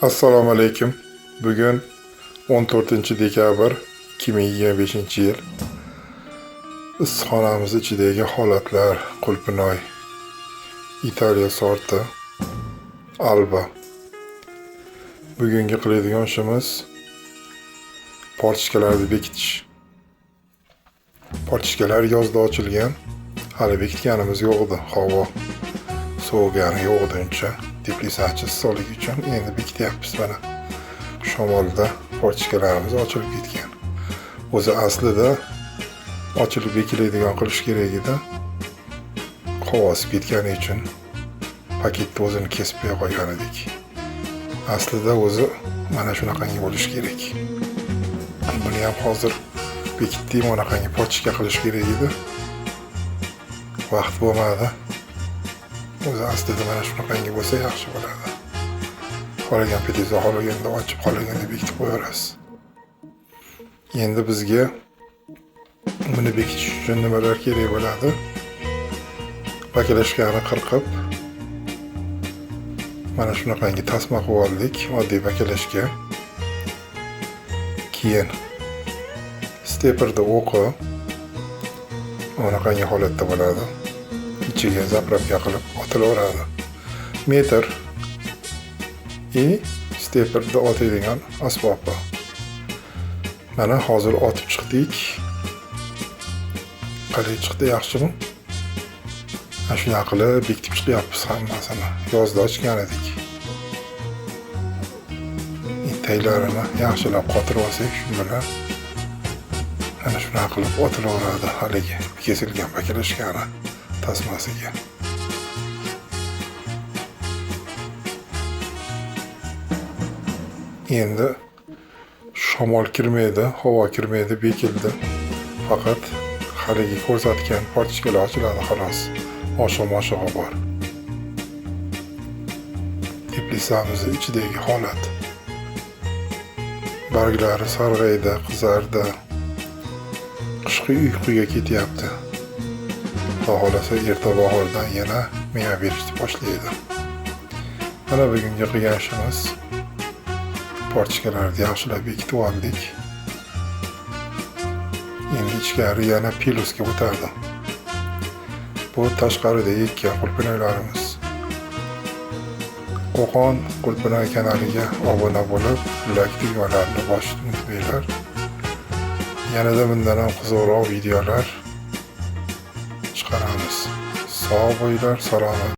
Assalomu alaykum. Bugun 14-dekabr 2025-yil. Issiqxonamiz ichidagi holatlar, Qulpinoy, Italiya sorti, Alba. Bugungi qiladigan ishimiz portishkalarni bekitish. Portishkalar yozda ochilgan, hali bekitganimiz yo'q edi. Havo sovugani yo'q edi uncha. Teplitsachi issiqligi uchun endi bekityapmiz mana. Shamolda portishkalarimiz ochilib ketgan. O'zi aslida ochilib bekiladigan qilish kerak edi. Qovosib ketgani uchun paketni o'zini kesib qo'ygan edik. Aslida o'zi mana shunaqangi bo'lishi kerak. Buni ham hozir bekitdik, bunaqangi portishka qilish kerak edi. Vaqt bo'lmadi. O'zi aslida mana shunaqangi bo'lsa yaxshi bo'ladi. Qolagan paytda xohlaganda ochib, xohlaganda bekitib qo'yarasiz. Endi bizga buni bekitish uchun nimalar kerak bo'ladi? Bakalashkani qirqib, mana shunaqangi tasma qilib oldik, oddiy bakalashka. Keyin steperda o'qi bunaqangi holatda bo'ladi. İçiga zapravka qilib otilaveradi. Metr steperda otadigan asbobi. Mana hozir otib chiqdik. Qalay chiqdi, yaxshimi? Mana shunday qilib bekitib chiqyapmiz hammasini. Yozda ochgan edik. Taylarini yaxshilab qotirib olsak, shu bilan mana shunday qilib otilaveradi haligi kesilgan bakalashkani tasmasiga. Endi shamol kirmaydi, havo kirmaydi, bekildi. Faqat haligi ko'rsatgan portishkalar ochiladi xolos. Oshig'i bor. Teplitsamiz ichidagi holat. Barglari sarg'aydi, qizardi. Qishki uyquga ketyapti. Xohlasa erta bahordan yana meva berishni boshlaydi. Mana bugungi qilgan ishimiz portishkalarni yaxshilab bekitib oldik. Endi ichkari yana pilusga o'tadi. Bu tashqarida ekkan qulpinoylarimiz. Qo'qon Qulpinoy kanaliga obuna bo'lib, like tugmalarini bosishni unutmanglar. Yanada bundan ham qiziqroq videolar chiqaramiz. Sog' bo'linglar, salomat.